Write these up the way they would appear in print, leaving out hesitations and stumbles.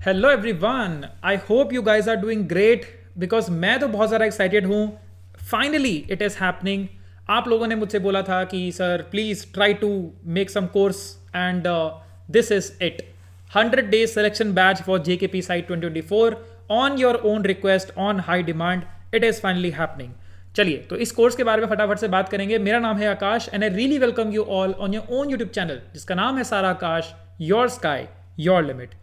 Hello everyone, I hope you guys are doing great because मैं तो बहुत ज़्यादा एक्साइटेड हूँ. Finally it is happening. आप लोगों ने मुझसे बोला था कि sir please try to make some course and this is it. 100 days selection batch for JKP Site 2024 on your own request on high demand. It is finally happening. चलिए तो इस कोर्स के बारे में फटाफट से बात करेंगे. मेरा नाम है Akash and I really welcome you all on your own YouTube channel जिसका नाम है Sara Akash, your sky your limit.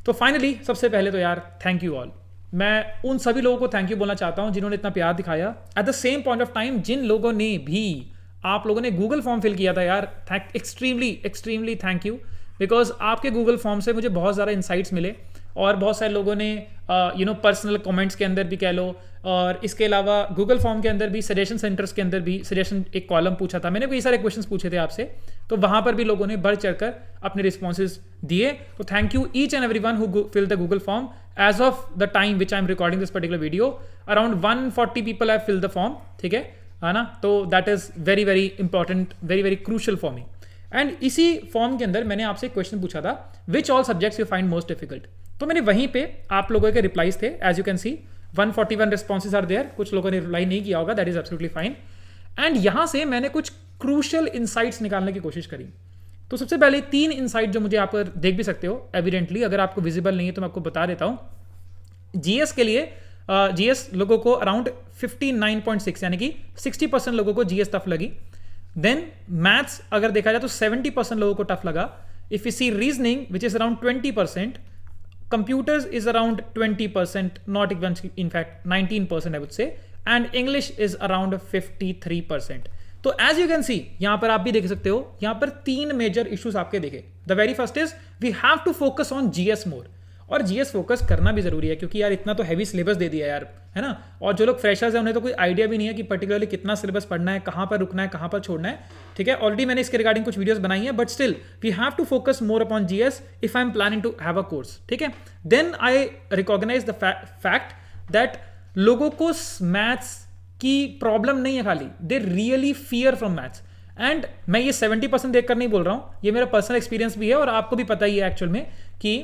तो फाइनली सबसे पहले तो यार थैंक यू ऑल. मैं उन सभी लोगों को थैंक यू बोलना चाहता हूं जिन्होंने इतना प्यार दिखाया. At the same point of time जिन लोगों ने भी आप लोगों ने गूगल फॉर्म फिल किया था यार, एक्सट्रीमली थैंक यू. बिकॉज आपके गूगल फॉर्म से मुझे बहुत ज़्यादा इंसाइट्स मिले और बहुत सारे लोगों ने पर्सनल कमेंट्स के अंदर भी कह लो, और इसके अलावा गूगल फॉर्म के अंदर भी सजेशन सेंटर्स के अंदर भी सजेशन एक कॉलम पूछा था. मैंने कई सारे क्वेश्चंस पूछे थे आपसे, तो वहाँ पर भी लोगों ने बढ़ चढ़कर अपने रिस्पॉन्सेज दिए. तो thank you each and everyone who fill the Google form. As of the time which I am recording this particular video, around 140 people have fill the form. ठीक है ना. तो that is very important, very crucial for me. And इसी form के अंदर मैंने आपसे question पूछा था, which all subjects you find most difficult. तो मैंने वहीं पे आप लोगों के रिप्लाईज थे. As you can see 141 responses are there. कुछ लोगों ने रिप्लाई नहीं किया होगा, that is absolutely fine. And यहां से मैंने कुछ क्रूशियल इनसाइट्स निकालने की कोशिश करी. तो सबसे पहले 3 इनसाइट जो मुझे आप देख भी सकते हो एविडेंटली, अगर आपको विजिबल नहीं है तो मैं आपको बता देता हूं. जीएस के लिए जीएस लोगों को अराउंड 59.6 यानी कि 60% लोगों को जीएस टफ लगी. देन मैथ्स अगर देखा जाए तो 70% लोगों को टफ लगा. If you see reasoning which is around 20%, computers is around 20%, not even in fact 19% I would say, and English is around 53%. तो as you can see यहां पर आप भी देख सकते हो, यहां पर 3 मेजर इश्यूज आपके देखे. The very first is we have to focus on GS more. और जीएस फोकस करना भी जरूरी है क्योंकि यार इतना तो हैवी सिलेबस दे दिया यार, है ना. और जो लोग फ्रेशर्स हैं उन्हें तो कोई आइडिया भी नहीं है कि पर्टिकुलरली कितना सिलेबस पढ़ना है, कहाँ पर रुकना है, कहाँ पर छोड़ना है. ठीक है, ऑलरेडी मैंने इसके रिगार्डिंग कुछ वीडियोस बनाई है, but still we have to focus more upon GS if I am planning to have a course. ठीक है. Then I recognise the fact that लोगों को मैथ्स की प्रॉब्लम नहीं है खाली, they really fear from maths. And मैं ये 70% देखकर नहीं बोल रहा हूँ, ये मेरा पर्सनल एक्सपीरियंस भी है और आपको भी पता ही है एक्चुअल में कि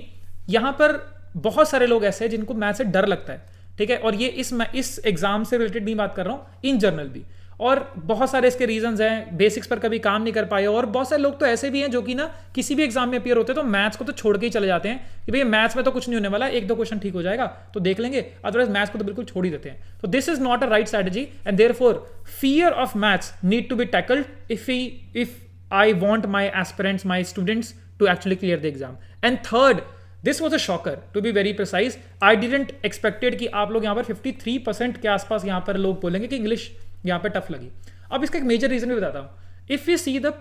यहाँ पर बहुत सारे लोग ऐसे हैं जिनको मैथ से डर लगता है. ठीक है, और ये इस एग्जाम से रिलेटेड नहीं बात कर रहा हूँ, इन जनरल भी. और बहुत सारे इसके रीजंस हैं, बेसिक्स पर कभी काम नहीं कर पाए, और बहुत सारे लोग तो ऐसे भी हैं जो कि ना किसी भी एग्जाम में अपियर होते हैं तो मैथ्स को तो छोड़ के ही चले जाते हैं कि भैया मैथ्स में तो कुछ नहीं होने वाला, 1-2 क्वेश्चन ठीक हो जाएगा तो देख लेंगे, अदरवाइज मैथ्स को तो बिल्कुल छोड़ ही देते हैं. तो this is not a right strategy and therefore fear of maths need to be tackled if I want my aspirants, my students to actually clear the exam. And third, this was a shocker to be very precise. I didn't expected कि आप लोग यहाँ पर 53% के आसपास यहाँ पर लोग बोलेंगे कि इंग्लिश यहाँ पर टफ लगी. अब इसका एक मेजर रीजन भी बताता हूँ. If you see the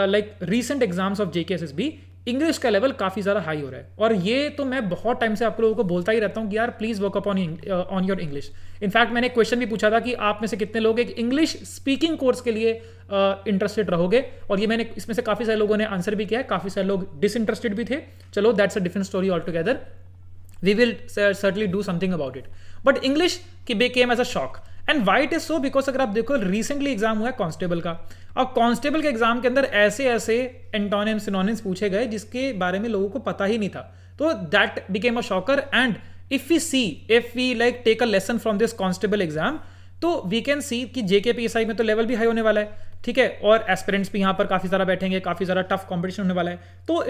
like recent exams of JKSSB, English का लेवल काफ़ी ज़्यादा हाई हो रहा है. और ये तो मैं बहुत टाइम से आप लोगों को बोलता ही रहता हूँ कि यार please work up on your English. In fact मैंने क्वेश्चन भी पूछा था कि आप में से कितने लोग एक इंग्लिश स्पीकिंग कोर्स के लिए इंटरेस्टेड रहोगे, और ये मैंने इसमें से काफ़ी सारे लोगों ने आंसर भी किया है, काफ़ी सारे लोग डिसइंटरेस्टेड भी थे. चलो that's a different story all together. We will certainly do something about it. But English की became as a shock. And why it is so, because अगर आप देखो रिसेंटली एग्जाम हुआ है कांस्टेबल का, और कांस्टेबल के एग्जाम के अंदर ऐसे एंटोनिम्स सिनोनिम्स पूछे गए जिसके बारे में लोगों को पता ही नहीं था. तो that became a shocker. And if we like take a lesson from this constable exam, तो वी कैन सी कि जेकेपीएसआई में तो लेवल भी हाई होने वाला है. ठीक है, और एस्पिरेंट्स भी यहाँ पर काफी सारा बैठेंगे, काफी सारा टफ कॉम्पिटिशन होने वाला है. तो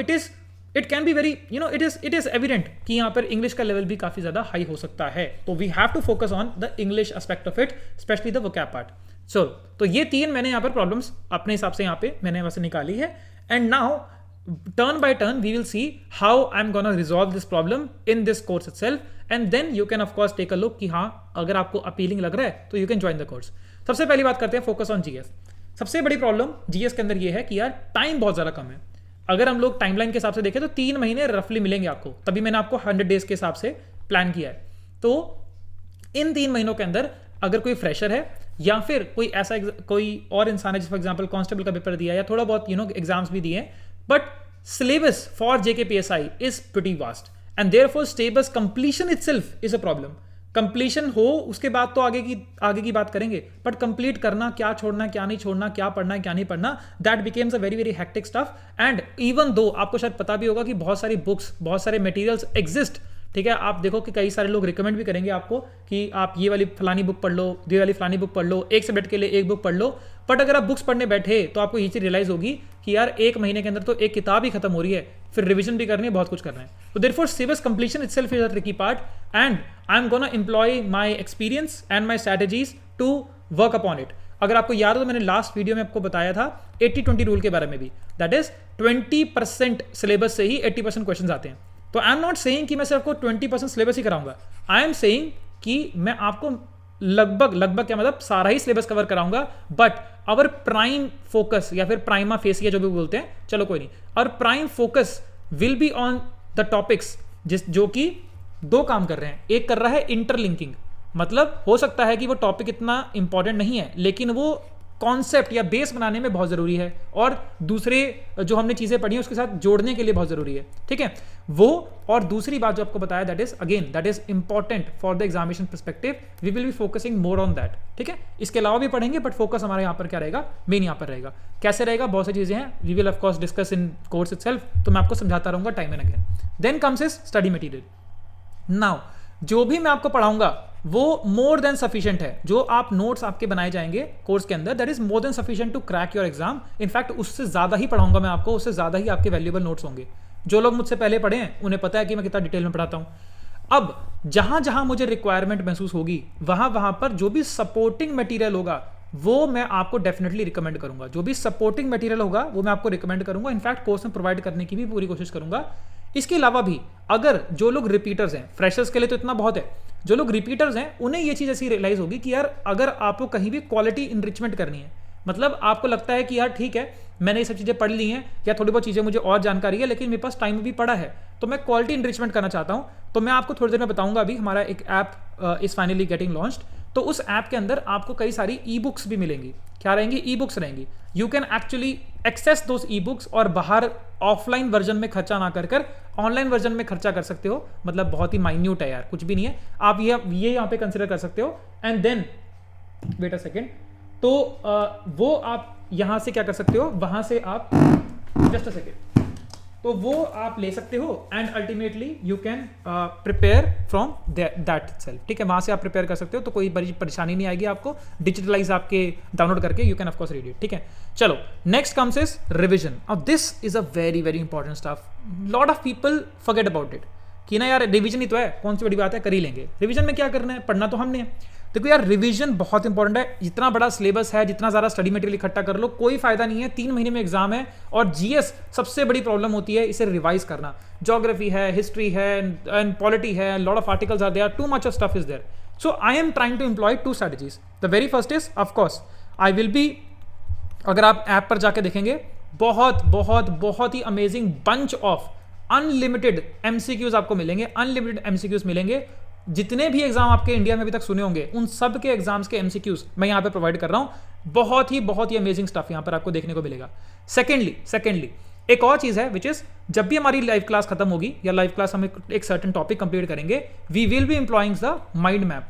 it can be very it is evident कि यहाँ पर इंग्लिश का लेवल भी काफी ज्यादा हाई हो सकता है. तो we have to focus on the English aspect of it, specially the vocab part. So तो ये 3 मैंने यहाँ पर प्रॉब्लम्स अपने हिसाब से यहाँ पे मैंने वैसे निकाली है. And now turn by turn we will see how I am gonna resolve this problem in this course itself. And then you can of course take a look कि हाँ अगर आपको अपीलिंग लग रहा है तो you can join the course. सबसे पहली बात करते हैं फोकस ऑन जीएस. सबसे बड़ी प्रॉब्लम जीएस के अंदर ये है कि यार टाइम बहुत ज्यादा कम है. अगर हम लोग टाइमलाइन के हिसाब से देखें तो 3 महीने रफली मिलेंगे आपको, तभी मैंने आपको 100 डेज के हिसाब से प्लान किया है. तो इन 3 महीनों के अंदर अगर कोई फ्रेशर है या फिर कोई ऐसा कोई और इंसान है जिस फॉर एग्जाम्पल कांस्टेबल का पेपर दिया या थोड़ा बहुत एग्जाम्स भी दिए, but syllabus for JKPSI is pretty vast and therefore syllabus completion itself is a problem. Completion हो उसके बाद तो आगे की बात करेंगे, बट कंप्लीट करना, क्या छोड़ना क्या नहीं छोड़ना, क्या पढ़ना क्या नहीं पढ़ना, that becomes a very very hectic stuff. And even though आपको शायद पता भी होगा कि बहुत सारी बुक्स, बहुत सारे मटेरियल्स एग्जिस्ट, ठीक है। आप देखो कि कई सारे लोग रिकमेंड भी करेंगे आपको कि आप ये वाली फलानी बुक पढ़ लो, ये वाली फलानी बुक पढ़ लो, एक सब्जेक्ट के लिए एक बुक पढ़ लो। बट अगर आप बुक्स पढ़ने बैठे तो आपको ये चीज़ रियलाइज होगी कि यार एक महीने के अंदर तो एक किताब ही खत्म हो रही है, फिर रिविजन भी करनी है, बहुत कुछ करना है। तो therefore syllabus completion itself is a tricky part and I am gonna employ my experience and my strategies to work upon it. अगर आपको याद हो तो मैंने लास्ट वीडियो में आपको बताया था 80-20 रूल के बारे में भी, दैट इज 20% सिलेबस से ही 80% क्वेश्चन आते हैं। तो आई एम नॉट सेइंग कि मैं सिर्फ आपको 20% सिलेबस ही कराऊंगा, आई एम सेइंग कि मैं आपको लगभग क्या मतलब सारा ही सिलेबस कवर कराऊंगा, बट अवर प्राइम फोकस या फिर प्राइमा फेसिया जो भी बोलते हैं, चलो कोई नहीं, और prime focus will be on the topics जो कि दो काम कर रहे हैं। एक कर रहा है इंटरलिंकिंग, मतलब हो सकता है कि वो टॉपिक इतना इंपॉर्टेंट नहीं है लेकिन वो कॉन्सेप्ट या बेस बनाने में बहुत ज़रूरी है, और दूसरे जो हमने चीज़ें पढ़ी हैं उसके साथ जोड़ने के लिए बहुत ज़रूरी है, ठीक है वो। और दूसरी बात जो आपको बताया that is important for the examination perspective, we will be focusing more on that, ठीक है। इसके अलावा भी पढ़ेंगे बट फोकस हमारे यहाँ पर क्या रहेगा, मेन यहाँ पर रहेगा। कैसे रहेगा, बहुत सी चीज़ें हैं, we will of course discuss in course itself, तो मैं आपको समझाता रहूँगा time and again. Then comes is study material. Now जो भी मैं आपको पढ़ाऊंगा वो मोर देन सफिशिएंट है। जो आप नोट्स आपके बनाए जाएंगे कोर्स के अंदर, that is more than sufficient to crack your exam. In fact उससे ज्यादा ही पढ़ाऊंगा मैं आपको, उससे ज्यादा ही आपके वैल्यूएबल नोट्स होंगे। जो लोग मुझसे पहले पढ़े हैं उन्हें पता है कि मैं कितना डिटेल में पढ़ाता हूं। अब जहां जहां मुझे रिक्वायरमेंट महसूस होगी वहां वहां पर जो भी सपोर्टिंग मटेरियल होगा वो मैं आपको डेफिनेटली रिकमेंड करूंगा। जो भी सपोर्टिंग मटेरियल होगा वो मैं आपको रिकमेंड करूंगा, इनफैक्ट कोर्स में प्रोवाइड करने की भी पूरी कोशिश करूंगा। इसके अलावा भी अगर जो लोग रिपीटर्स हैं, फ्रेशर्स के लिए तो इतना बहुत है, जो लोग रिपीटर्स हैं उन्हें ये चीज़ ऐसी रियलाइज होगी कि यार अगर आपको कहीं भी क्वालिटी इनरिचमेंट करनी है, मतलब आपको लगता है कि यार ठीक है मैंने ये सब चीज़ें पढ़ ली हैं या थोड़ी बहुत चीज़ें मुझे और जानकारी है लेकिन मेरे पास टाइम भी पड़ा है, तो मैं क्वालिटी इनरिचमेंट करना चाहता हूँ, तो मैं आपको थोड़ी देर में बताऊंगा। अभी हमारा एक app is finally getting launched, तो उस ऐप के अंदर आपको कई सारी ई बुक्स भी मिलेंगी। क्या रहेंगी, ई बुक्स रहेंगी। You can actually access those ebooks और बाहर ऑफलाइन वर्जन में खर्चा ना कर ऑनलाइन वर्जन में खर्चा कर सकते हो, मतलब बहुत ही माइन्यूट है यार, कुछ भी नहीं है। आप ये यहाँ पे कंसिडर कर सकते हो। And then wait a second, तो वो आप यहाँ से क्या कर सकते हो, वहां से आप जस्ट अ सेकेंड, तो वो आप ले सकते हो and ultimately you can prepare from that itself, ठीक है। वहां से आप प्रिपेयर कर सकते हो, तो कोई बड़ी परेशानी नहीं आएगी आपको। डिजिटलाइज आपके डाउनलोड करके you can of course read it, ठीक है। चलो नेक्स्ट कम्स इज रिविजन। अब this is a very very important stuff. Lot of people forget about it कि ना यार रिविजन ही तो है, कौन सी बड़ी बात है, कर ही लेंगे। रिविजन में क्या करना है, पढ़ना तो हमने है। देखो यार रिवीजन बहुत इंपॉर्टेंट है। जितना बड़ा सिलेबस है, जितना ज़्यादा स्टडी मटेरियल इकट्ठा कर लो कोई फायदा नहीं है। 3 महीने में एग्जाम है और जीएस सबसे बड़ी प्रॉब्लम होती है इसे रिवाइज करना। ज्योग्राफी है, हिस्ट्री है एंड पॉलिटी है, lot of articles are there, too much of stuff is there. So I am trying to employ 2 strategies. The very first is of course I will be, अगर आप app पर जाके देखेंगे बहुत ही amazing bunch of unlimited MCQs आपको मिलेंगे। Unlimited MCQs मिलेंगे। जितने भी एग्जाम आपके इंडिया में अभी तक सुने होंगे उन सब के एग्जाम्स के एमसीक्यूज मैं यहाँ पे प्रोवाइड कर रहा हूँ। बहुत ही अमेजिंग स्टफ यहाँ पर आपको देखने को मिलेगा। सेकेंडली एक और चीज है विच इज, जब भी हमारी लाइव क्लास खत्म होगी या लाइव क्लास हम एक सर्टेन टॉपिक कंप्लीट करेंगे, we will be employing the mind map.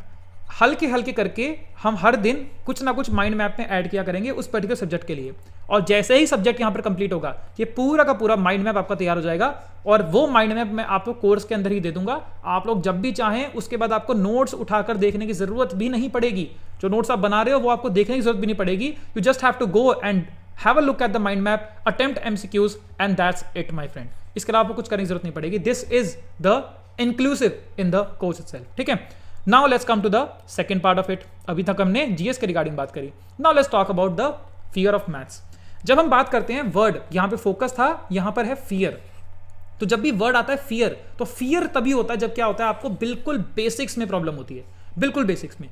हल्के करके हम हर दिन कुछ ना कुछ माइंड मैप में ऐड किया करेंगे उस पर्टिकुलर सब्जेक्ट के लिए। और जैसे ही सब्जेक्ट यहाँ पर कंप्लीट होगा ये पूरा का पूरा माइंड मैप आपका तैयार हो जाएगा और वो माइंड मैप मैं आपको कोर्स के अंदर ही दे दूंगा। आप लोग जब भी चाहें उसके बाद आपको नोट्स उठाकर देखने की जरूरत भी नहीं पड़ेगी। जो नोट्स आप बना रहे हो वो आपको देखने की जरूरत भी नहीं पड़ेगी। You just have to go and have a look at the mind map, attempt MCQs and that's it my friend. इसके अलावा आपको कुछ करने की जरूरत नहीं पड़ेगी। This is the inclusive in the course itself, ठीक है। Now let's come to the second part of it. अभी तक हमने जीएस के रिगार्डिंग बात करी। Now let's talk about the fear of maths. जब हम बात करते हैं वर्ड, यहां पे फोकस था, यहां पर है फियर। तो जब भी वर्ड आता है फियर, तो फियर तभी होता है जब क्या होता है, आपको बिल्कुल बेसिक्स में प्रॉब्लम होती है, बिल्कुल बेसिक्स में।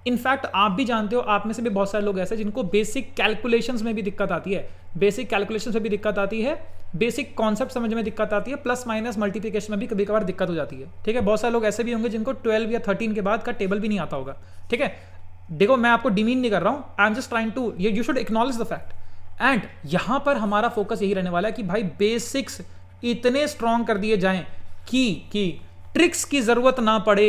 इनफैक्ट आप भी जानते हो, आप में से भी बहुत सारे लोग ऐसे जिनको बेसिक कैलकुलेशंस में भी दिक्कत आती है, बेसिक कैलकुलेशंस में भी दिक्कत आती है, बेसिक कॉन्सेप्ट समझ में दिक्कत आती है, प्लस माइनस मल्टीप्लिकेशन में भी कभी कभार दिक्कत हो जाती है, ठीक है। बहुत सारे लोग ऐसे भी होंगे जिनको 12 या 13 के बाद का टेबल भी नहीं आता होगा, ठीक है। देखो मैं आपको डिमीन नहीं कर रहा हूं, I am just trying to, you should acknowledge the fact. And यहां पर हमारा फोकस यही रहने वाला है कि भाई बेसिक्स इतने स्ट्रॉन्ग कर दिए जाएं कि ट्रिक्स की जरूरत ना पड़े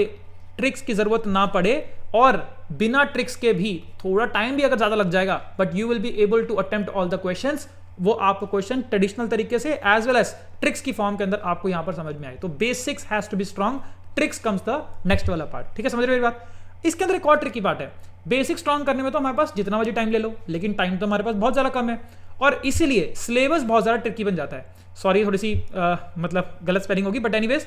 ट्रिक्स की जरूरत ना पड़े, और बिना ट्रिक्स के भी थोड़ा टाइम भी अगर ज्यादा लग जाएगा, but you will be able to attempt all the questions, वो आपको क्वेश्चन ट्रेडिशनल तरीके से एज वेल एज ट्रिक्स की फॉर्म के अंदर आपको यहां पर समझ में आए। तो basics has to be strong, tricks comes the next वाला पार्ट। ठीक है, समझ रहे मेरी बात? इसके अंदर एक और ट्रिकी पार्ट है। बेसिक स्ट्रांग करने में तो हमारे पास जितना मर्जी टाइम ले लो, लेकिन टाइम तो हमारे पास बहुत ज्यादा कम है, और इसीलिए सिलेबस बहुत ज्यादा ट्रिकी बन जाता है। सॉरी, थोड़ी सी मतलब गलत स्पेलिंग होगी, बट एनीवेज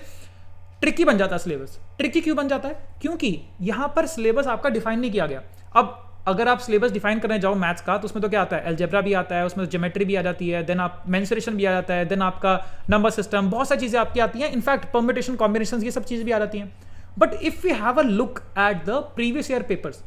ट्रिकी बन जाता है सिलेबस। ट्रिकी क्यों बन जाता है? क्योंकि यहां पर सिलेबस आपका डिफाइन नहीं किया गया। अब अगर आप सिलेबस डिफाइन करने जाओ मैथ्स का, तो उसमें तो क्या आता है, अलजेब्रा भी आता है, उसमें ज्योमेट्री भी आ जाती है, देन आप मेंसुरेशन भी आ जाता है, देन आपका नंबर सिस्टम, बहुत सारी चीजें आपकी आती हैं, इनफैक्ट परम्यूटेशन, कॉम्बिनेशन, ये सब चीजें भी आ जाती हैं। But if you have a look at the previous year papers,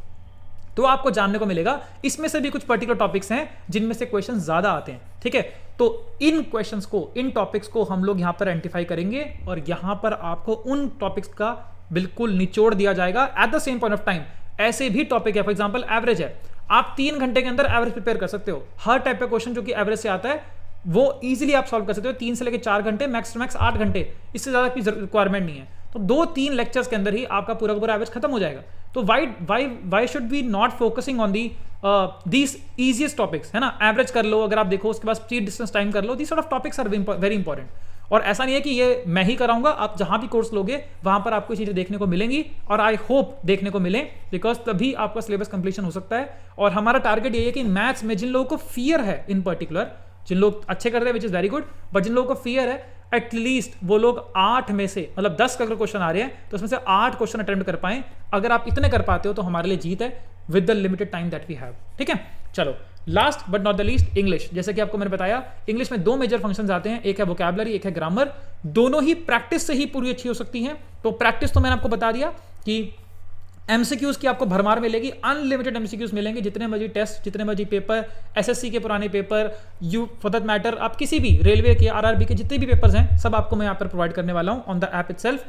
तो आपको जानने को मिलेगा इसमें से भी कुछ पर्टिकुलर टॉपिक्स हैं जिनमें से क्वेश्चन ज्यादा आते हैं। ठीक है, तो इन क्वेश्चंस को, इन टॉपिक्स को हम लोग यहां पर आइडेंटिफाई करेंगे, और यहां पर आपको उन टॉपिक्स का बिल्कुल निचोड़ दिया जाएगा eight the same point of time. ऐसे भी टॉपिक है, फॉर एग्जांपल एवरेज है, आप 3 घंटे के अंदर एवरेज प्रिपेयर कर सकते हो। हर टाइप का क्वेश्चन जो कि एवरेज से आता है वो इजीली आप सॉल्व कर सकते हो 3 से लेकर 4 घंटे, मैक्स टू मैक्स 8 घंटे, इससे ज्यादा की रिक्वायरमेंट नहीं है। तो 2-3 लेक्चर्स के अंदर ही आपका पूरा का पूरा एवरेज खत्म हो जाएगा। तो why should be not focusing on these easiest topics, है ना? एवरेज कर लो, अगर आप देखो उसके बाद स्पीड डिस्टेंस टाइम कर लो, these sort of topics are very important. और ऐसा नहीं है कि ये मैं ही कराऊंगा, आप जहां भी कोर्स लोगे वहां पर आपको चीजें देखने को मिलेंगी, और आई होप देखने को मिले, बिकॉज तभी आपका सिलेबस कंप्लीशन हो सकता है। और हमारा टारगेट ये है कि मैथ्स में जिन लोगों को फियर है, इन पर्टिकुलर जिन लोग अच्छे कर रहे हैं which is very good, but जिन लोगों को फियर है, एटलीस्ट वो लोग 8 में से, मतलब 10 अगर क्वेश्चन आ रहे हैं तो उसमें से 8 क्वेश्चन अटेम्प्ट कर पाए। अगर आप इतने कर पाते हो तो हमारे लिए जीत है, with the limited time that we have. ठीक है, चलो last but not the least, English. जैसे कि आपको मैंने बताया, इंग्लिश में 2 मेजर फंक्शंस आते हैं, एक है वोकैबुलरी, एक है ग्रामर। दोनों ही प्रैक्टिस से ही पूरी अच्छी हो सकती हैं। तो प्रैक्टिस तो मैंने आपको बता दिया कि एमसीक्यूज की आपको भरमार मिलेगी, अनलिमिटेड एमसीक्यूज मिलेंगे, जितने मर्जी टेस्ट, जितने मर्जी पेपर, एसएससी के पुराने paper, you for that matter आप किसी भी रेलवे के, आरआरबी के जितने भी पेपर्स हैं, सब आपको मैं यहाँ पर प्रोवाइड करने वाला हूँ ऑन द ऐप इटसेल्फ।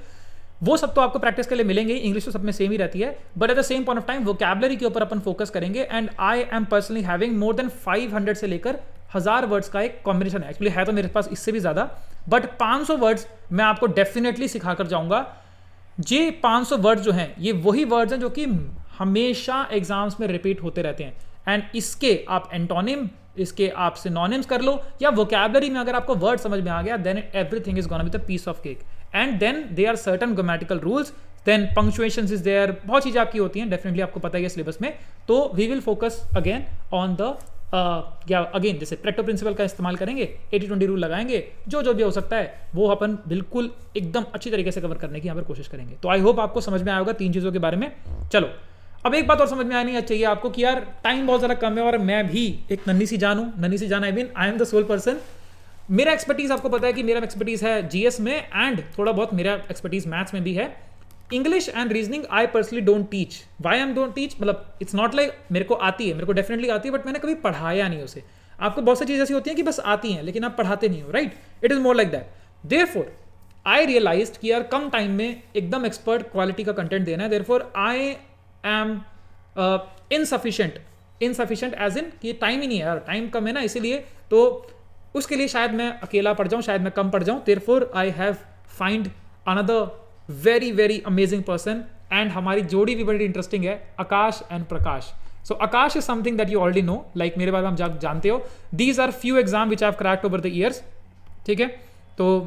वो सब तो आपको प्रैक्टिस के लिए मिलेंगे, इंग्लिश तो सब में सेम ही रहती है, but at the same point of time vocabulary के ऊपर अपन फोकस करेंगे। And I am personally having more than 500 से लेकर 1000 वर्ड्स का एक कॉम्बिनेशन है। एक्चुअली है तो मेरे पास इससे भी ज्यादा, बट 500 वर्ड्स मैं आपको डेफिनेटली सिखा कर जाऊंगा। ये 500 वर्ड्स जो हैं, ये वही वर्ड्स हैं जो कि हमेशा एग्जाम्स में रिपीट होते रहते हैं। एंड इसके आप एंटोनिम, इसके आप सिनोनिम्स कर लो, या वोकैबुलरी में अगर आपको वर्ड समझ में आ गया, then everything is gonna be the piece of cake. And then they are certain grammatical rules, then punctuations is there, बहुत चीजें आपकी होती हैं, डेफिनेटली आपको पता ही है सिलेबस में। तो we will focus again on the again जैसे प्रेक्टो प्रिंसिपल का इस्तेमाल करेंगे, 80-20 रूल लगाएंगे, जो भी हो सकता है वो अपन बिल्कुल एकदम अच्छी तरीके से कवर करने की यहाँ पर कोशिश करेंगे। तो आई होप आपको समझ में आया होगा 3 चीजों के बारे में। चलो अब एक बात और समझ में आनी चाहिए आपको कि यार टाइम बहुत ज्यादा कम है, और मैं भी एक नन्ही सी जान हूँ, नन्ही सी जान I mean I am the sole person. मेरा एक्सपर्टीज आपको पता है कि मेरा एक्सपर्टीज है जीएस में, एंड थोड़ा बहुत मेरा एक्सपर्टीज मैथ्स में भी है। English and reasoning I personally don't teach. Why I don't teach, मतलब इट्स नॉट लाइक मेरे को आती है, मेरे को डेफिनेटली आती है, बट मैंने कभी पढ़ाया नहीं उसे। आपको बहुत सी चीजें ऐसी होती हैं कि बस आती हैं लेकिन आप पढ़ाते नहीं हो, right? It is more like that. Therefore I realised कि यार कम टाइम में एकदम एक्सपर्ट क्वालिटी का कंटेंट देना है। Therefore I am insufficient as in कि टाइम ही नहीं है यार, टाइम कम है ना, इसीलिए तो उसके लिए शायद मैं अकेला पढ़ जाऊं, शायद मैं कम पढ़ जाऊं। Therefore I have find another very very amazing person, and हमारी जोड़ी भी बड़ी इंटरेस्टिंग है, Akash and Prakash. So Akash is something that you already know, like मेरे बारे में आप जानते हो। These are few exam which I have cracked over the years. ठीक है, तो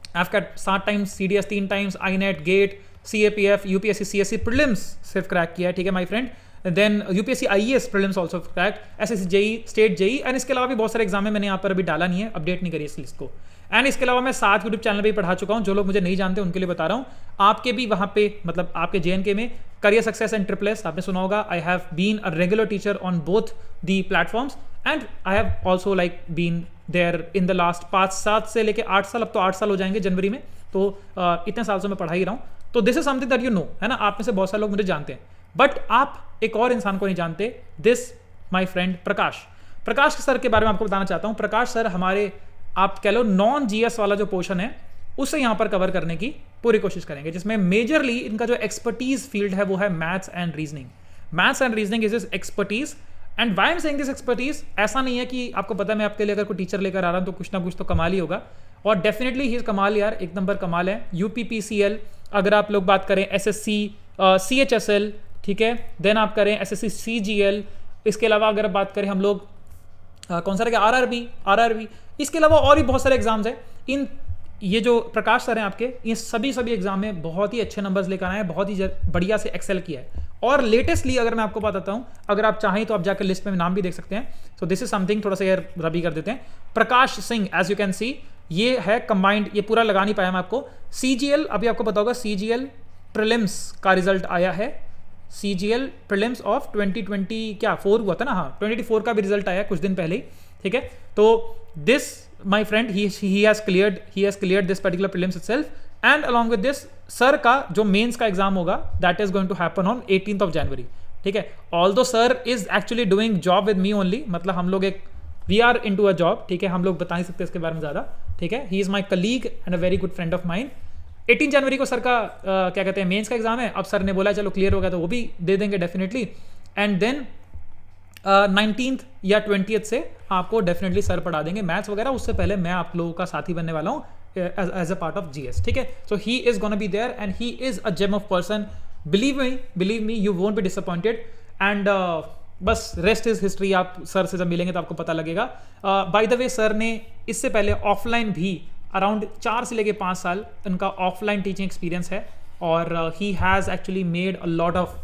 I have cracked 7 times, CDS 3 times, INET, GATE, CAPF, UPSC, CSC prelims सिर्फ क्रैक किया है। ठीक है my friend, then UPSC IAS prelims also cracked, SSC JE, state JE, and इसके अलावा भी बहुत सारे एग्जाम है, मैंने यहाँ पर अभी डाला नहीं है, अपडेट नहीं करी इस लिस्ट को। एंड इसके अलावा मैं 7 यूट्यूब चैनल पे पढ़ा चुका हूँ, जो लोग मुझे नहीं जानते उनके लिए बता रहा हूँ। आपके भी वहाँ पे, मतलब आपके जेएनके में career success and triple S आपने सुना होगा। I have been a regular teacher on both the platforms, and I have also like been there in the last 5-7 से लेके 8 साल, अब तो 8 साल हो जाएंगे जनवरी में, तो इतने साल से मैं पढ़ा ही रहा हूँ। तो this is something that you know, है ना? आप में से बहुत सारे लोग मुझे जानते हैं, बट आप एक और इंसान को नहीं जानते, this my friend Prakash. Prakash sir के बारे में आपको बताना चाहता हूँ। प्रकाश सर हमारे, आप कह लो, नॉन जीएस वाला जो पोर्शन है उसे यहां पर कवर करने की पूरी कोशिश करेंगे, जिसमें मेजरली इनका जो एक्सपर्टीज फील्ड है वो है maths and reasoning. Maths and reasoning is is expertise, and why I am saying this expertise, ऐसा नहीं है कि आपको पता है मैं आपके लिए अगर कोई टीचर लेकर आ रहा हूं तो कुछ ना कुछ तो कमाल ही होगा, और डेफिनेटली ही कमाल यार, एक नंबर कमाल है। यूपीपीसीएल अगर आप लोग बात करें SSC CHSL, ठीक है, देन आप करें SSC CGL, इसके अलावा अगर बात करें हम लोग कौन सा रहेगा, RRB, इसके अलावा और भी बहुत सारे एग्जाम्स हैं। इन ये जो प्रकाश सर हैं आपके, ये सभी एग्जाम में बहुत ही अच्छे नंबर्स लेकर आए हैं, बहुत ही बढ़िया से एक्सेल किया है। और लेटेस्टली अगर मैं आपको बताता हूं, अगर आप चाहें तो आप जाकर लिस्ट में नाम भी देख सकते हैं। सो दिस इज समथिंग, थोड़ा सा यार रबी कर देते हैं। Prakash Singh, as you can see, ये है कंबाइंड, ये पूरा लगा नहीं पाया मैं आपको। CGL, अभी आपको पता होगा, CGL प्रीलिम्स का रिजल्ट आया है। CGL प्रीलिम्स ऑफ 2024 हुआ था ना, हाँ 2024 का भी रिजल्ट आया कुछ दिन पहले ही, ठीक है। तो this my friend he has cleared this particular prelims itself, and along with this sir का जो मेंस का एग्जाम होगा that is going to happen on 18th of January, ठीक है। although sir is actually doing job with me only, मतलब हम लोग एक we are into a job, ठीक है, हम लोग बता नहीं सकते इसके बारे में ज़्यादा, ठीक है। he is my colleague and a very good friend of mine। 18 जनवरी को सर का क्या कहते हैं मेंस का एग्जाम है। अब सर ने बोला चलो क्लियर हो गया तो वो भी दे देंगे डेफिनेटली, एंड देन 19th या 20th से आपको डेफिनेटली सर पढ़ा देंगे मैथ्स वगैरह। उससे पहले मैं आप लोगों का साथी बनने वाला हूँ as a part of GS, ठीक है। So he is gonna be there and he is a gem of person, believe me you won't be disappointed. And बस रेस्ट इज हिस्ट्री, आप सर से जब मिलेंगे तो आपको पता लगेगा। बाय द वे सर ने इससे पहले ऑफलाइन भी अराउंड 4 से लेके 5 साल उनका ऑफलाइन टीचिंग एक्सपीरियंस है, और he has actually made a lot of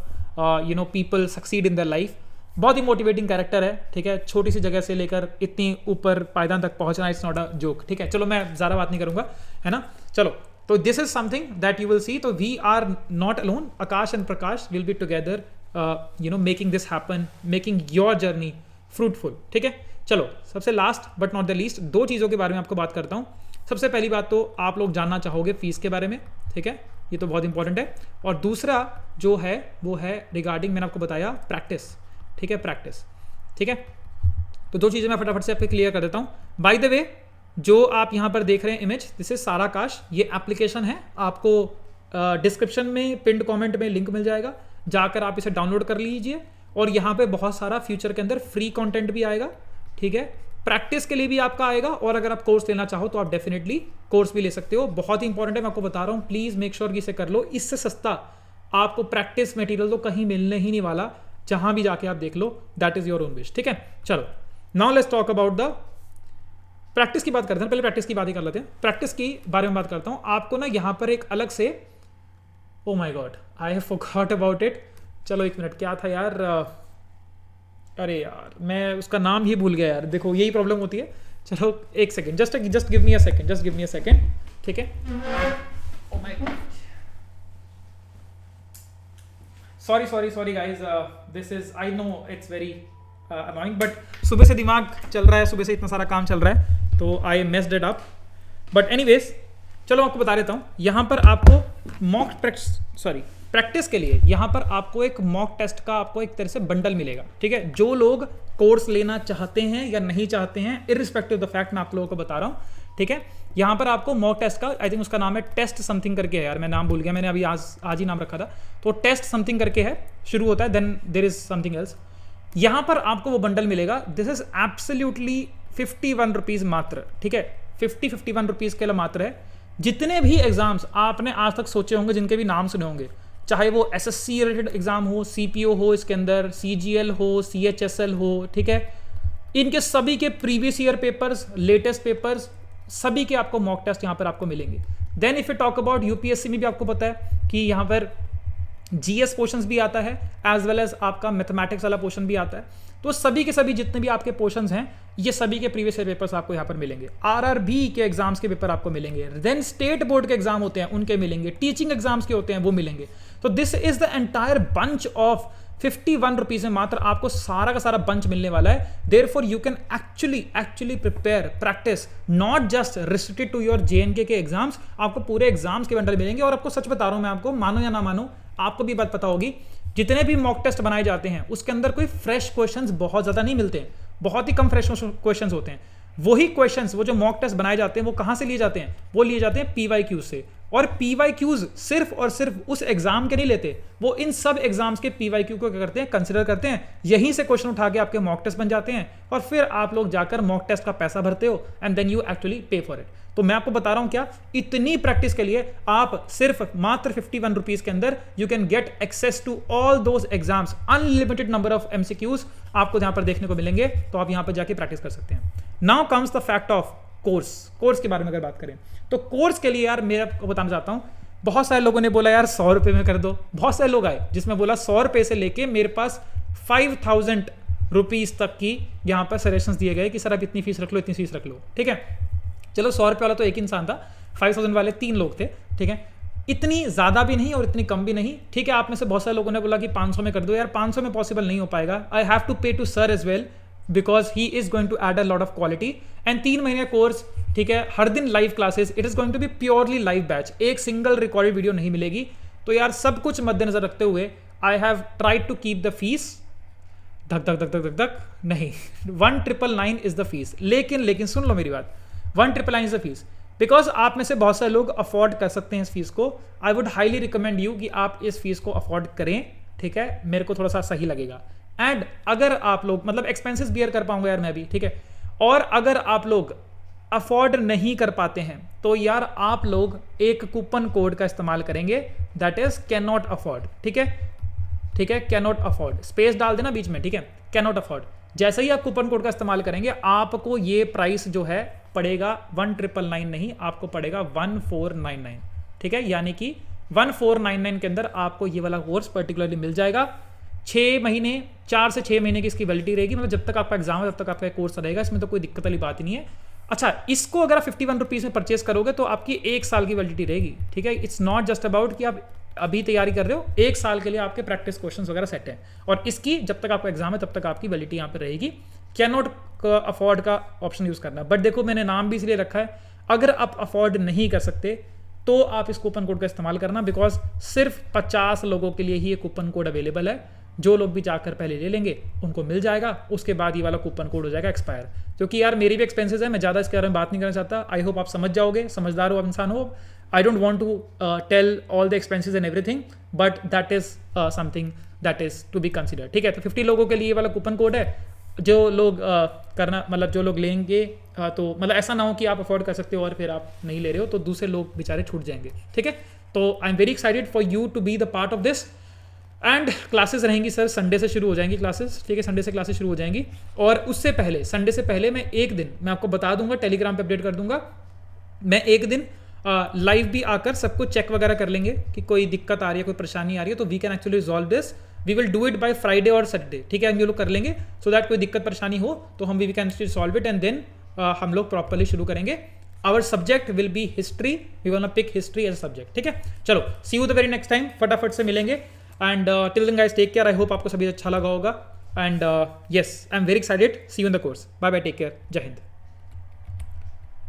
people succeed in their life. बहुत ही मोटिवेटिंग कैरेक्टर है, ठीक है, छोटी सी जगह से लेकर इतनी ऊपर पायदान तक पहुंचना, इट्स नॉट अ जोक, ठीक है। चलो मैं ज़्यादा बात नहीं करूंगा, है ना। चलो, तो this is something that you will see. तो we are not alone, Akash and Prakash will be together, making this happen, making your journey fruitful, ठीक है। चलो, सबसे last but not the least 2 चीज़ों के बारे में आपको बात करता हूँ। सबसे पहली बात तो आप लोग जानना चाहोगे फीस के बारे में, ठीक है, ये तो बहुत इंपॉर्टेंट है। और दूसरा जो है वो है रिगार्डिंग, मैंने आपको बताया प्रैक्टिस, ठीक है, प्रैक्टिस, ठीक है। तो 2 चीज़ें मैं फटाफट से आपको क्लियर कर देता हूँ। बाय द वे, जो आप यहाँ पर देख रहे हैं इमेज, दिस इज साराकाश, ये एप्लीकेशन है। आपको डिस्क्रिप्शन में पिंड कमेंट में लिंक मिल जाएगा, जाकर आप इसे डाउनलोड कर लीजिए। और यहाँ पे बहुत सारा फ्यूचर के अंदर फ्री कंटेंट भी आएगा, ठीक है, प्रैक्टिस के लिए भी आपका आएगा। और अगर आप कोर्स लेना चाहो तो आप डेफिनेटली कोर्स भी ले सकते हो। बहुत ही इंपॉर्टेंट है, मैं आपको बता रहा हूँ, प्लीज़ मेक श्योर कि इसे कर लो। इससे सस्ता आपको प्रैक्टिस मटेरियल तो कहीं मिलने ही नहीं वाला, जहां भी जाके आप देख लो, that is your own wish, ठीक है। चलो, now let's talk about the practice की बात करते हैं। पहले प्रैक्टिस की बात ही कर लेते हैं। प्रैक्टिस की बारे में बात करता हूं। आपको ना यहां पर एक अलग से, oh my God I have forgot about it. चलो 1 मिनट, क्या था यार, अरे यार मैं उसका नाम ही भूल गया यार। देखो यही प्रॉब्लम होती है। चलो 1 second, just give me a second, ठीक है। Oh my God, sorry guys, this is, I know it's very annoying, but सुबह से दिमाग चल रहा है, सुबह से इतना सारा काम चल रहा है, तो I messed it up, but anyways चलो आपको बता देता हूँ। यहाँ पर आपको प्रैक्टिस के लिए यहाँ पर आपको एक मॉक टेस्ट का आपको एक तरह से बंडल मिलेगा, ठीक है। जो लोग कोर्स लेना चाहते हैं या नहीं चाहते हैं, इररिस्पेक्टिव ऑफ द फैक्ट, मैं आप लोगों को बता रहा हूँ, ठीक है। यहाँ पर आपको मॉक टेस्ट का, आई थिंक उसका नाम है टेस्ट समथिंग करके है यार, मैं नाम भूल गया, मैंने अभी आज ही नाम रखा था। तो टेस्ट समथिंग करके है, शुरू होता है, then there is something else. यहाँ पर आपको वो बंडल मिलेगा। दिस इज एब्सोल्युटली 51 रुपीज़ मात्र, ठीक है, 51 रुपीज़ के लिए मात्र है। जितने भी एग्जाम्स आपने आज तक सोचे होंगे, जिनके भी नाम सुने होंगे, चाहे वो SSC रिलेटेड एग्जाम हो, CPO हो, इसके अंदर CGL हो, CHSL हो, ठीक है, इनके सभी के previous year papers, latest papers, सभी के आपको मॉक टेस्ट यहाँ पर आपको मिलेंगे। Then if you talk about UPSC में भी आपको पता है कि यहाँ पर GS पोर्शंस भी आता है, एज वेल एज आपका मैथमेटिक्स वाला पोर्शन भी आता है। तो सभी के सभी जितने भी आपके पोर्शंस हैं, ये सभी के प्रीवियस ईयर पेपर्स आपको यहाँ पर मिलेंगे। RRB के एग्जाम्स के पेपर आपको मिलेंगे, देन स्टेट बोर्ड के एग्जाम होते हैं उनके मिलेंगे, टीचिंग एग्जाम्स के होते हैं वो मिलेंगे। तो this is the entire bunch of 51 rupees में मात्र आपको सारा का सारा बंच मिलने वाला है। Therefore you can actually prepare, practice, not just restricted to your JNK के एग्जाम्स, आपको पूरे एग्जाम्स के बंडल मिलेंगे। और आपको सच बता रहा हूं मैं, आपको मानो या ना मानो, आपको भी बात पता होगी, जितने भी मॉक टेस्ट बनाए जाते हैं उसके अंदर कोई फ्रेश क्वेश्चंस बहुत ज्यादा नहीं मिलते हैं, बहुत ही कम फ्रेश क्वेश्चंस होते हैं। वही क्वेश्चंस, वो जो मॉक टेस्ट बनाए जाते हैं, वो कहां से लिए जाते हैं? वो लिए जाते हैं PYQ से। और PYQs सिर्फ और सिर्फ उस एग्जाम के नहीं लेते, वो इन सब एग्जाम्स के PYQ को क्या करते हैं, कंसिडर करते हैं। यहीं से क्वेश्चन उठा के आपके मॉक टेस्ट बन जाते हैं, और फिर आप लोग जाकर मॉक टेस्ट का पैसा भरते हो, एंड देन यू एक्चुअली पे फॉर इट। तो मैं आपको बता रहा हूं क्या, इतनी प्रैक्टिस के लिए आप सिर्फ मात्र 51 रुपीज के अंदर you can get access to all those exams, unlimited number of MCQs आपको यहां पर देखने को मिलेंगे, तो आप यहां पर जाके प्रैक्टिस कर सकते हैं। Now comes the fact of course के बारे में अगर बात करें तो कोर्स के लिए यार मैं आपको बताना चाहता हूं, बहुत सारे लोगों ने बोला यार 100 रुपए में कर दो, बहुत सारे लोग आए जिसमें बोला 100 रुपए से लेके मेरे पास 5000 रुपीज तक की यहाँ पर सजेशंस दिए गए कि सर आप इतनी फीस रख लो, इतनी फीस रख लो, ठीक है। चलो 100 रुपये वाला तो एक इंसान था, 5000 वाले 3 लोग थे, ठीक है। इतनी ज़्यादा भी नहीं और इतनी कम भी नहीं, ठीक है। आप में से बहुत सारे लोगों ने बोला कि 500 में कर दो, यार 500 में पॉसिबल नहीं हो पाएगा, I have to pay to sir as well because he is going to add a lot of quality and 3 महीने कोर्स, ठीक है, हर दिन live classes, it is going to be purely live batch, एक single recorded video नहीं मिलेगी। तो यार सब कुछ मद्देनजर रखते हुए I have tried to keep the fees धक धक धक धक धक धक नहीं 1999 इज द फीस, लेकिन सुन लो मेरी बात, 1999 इज द फीस बिकॉज आप में से बहुत सारे लोग अफोर्ड कर सकते हैं इस फीस को। I would highly recommend you कि आप इस फीस को अफोर्ड करें, ठीक है, मेरे को थोड़ा सा सही लगेगा। एंड अगर आप लोग मतलब एक्सपेंसेस बियर कर पाऊंगा यार मैं भी, ठीक है, और अगर आप लोग अफोर्ड नहीं कर पाते हैं तो यार आप लोग एक कूपन कोड का इस्तेमाल करेंगे, that is can not afford, ठीक है, ठीक है, कैन नॉट अफोर्ड, स्पेस डाल देना बीच में, ठीक है, कैन नॉट अफोर्ड। जैसे ही आप कूपन कोड का इस्तेमाल करेंगे आपको ये प्राइस जो है पड़ेगा 1999 नहीं, आपको पड़ेगा 1499, ठीक है, यानी कि 1499 के अंदर आपको ये वाला कोर्स पर्टिकुलरली मिल जाएगा। 6 महीने, 4 से 6 महीने की इसकी वैलिडिटी रहेगी, मतलब जब तक आपका एग्जाम है तब तक आपका कोर्स रहेगा, इसमें तो कोई दिक्कत वाली बात ही नहीं है। अच्छा, इसको अगर आप 51 रुपीज़ में परचेस करोगे तो आपकी 1 साल की वैलिडिटी रहेगी, ठीक है। इट्स नॉट जस्ट अबाउट कि आप अभी तैयारी कर रहे हो, 1 साल के लिए आपके प्रैक्टिस क्वेश्चंस वगैरह सेट हैं, और इसकी जब तक आपका एग्जाम है तब तक आपकी वैलिडिटी यहाँ पे रहेगी। कैन नॉट अफोर्ड का ऑप्शन यूज़ करना, बट देखो मैंने नाम भी इसलिए रखा है, अगर आप अफोर्ड नहीं कर सकते तो आप इस कूपन कोड का इस्तेमाल करना, बिकॉज सिर्फ 50 लोगों के लिए ही ये कूपन कोड अवेलेबल है। जो लोग भी जाकर पहले ले लेंगे उनको मिल जाएगा, उसके बाद ये वाला कूपन कोड हो जाएगा एक्सपायर। क्योंकि यार मेरी भी एक्सपेंसेस है, मैं ज़्यादा इसके बारे में बात नहीं करना चाहता। आई होप आप समझ जाओगे, समझदार हो, इंसान हो। I don't want to tell all the expenses and everything, but that is something that is to be consider, ठीक है। तो 50 लोगों के लिए ये वाला कूपन कोड है, जो लोग करना मतलब जो लोग लेंगे तो मतलब ऐसा ना हो कि आप अफोर्ड कर सकते हो और फिर आप नहीं ले रहे हो तो दूसरे लोग बेचारे छूट जाएंगे, ठीक है। तो I am very excited for you to be the part of this. And classes रहेंगी सर, संडे से शुरू हो जाएंगी क्लासेस, ठीक है, संडे से क्लासेस शुरू हो जाएंगी। और उससे पहले, संडे से पहले मैं एक दिन मैं आपको बता दूंगा, टेलीग्राम पे अपडेट कर दूंगा, मैं एक दिन लाइव भी आकर सबको चेक वगैरह कर लेंगे कि कोई दिक्कत आ रही है, कोई परेशानी आ रही है, तो we can actually resolve this. We will do it by Friday और सैटरडे, ठीक है, हम ये लोग कर लेंगे, सो दैट कोई दिक्कत परेशानी हो तो हम we can solve it and then हम लोग प्रॉपरली शुरू करेंगे। Our subject will be history, we want to pick history as a subject, ठीक है। चलो, see you the very next time, फटाफट से मिलेंगे। And till then guys, take care. I hope आपको सभी अच्छा लगा होगा। And yes, I am very excited. See you in the course. Bye bye, take care, जय हिंद।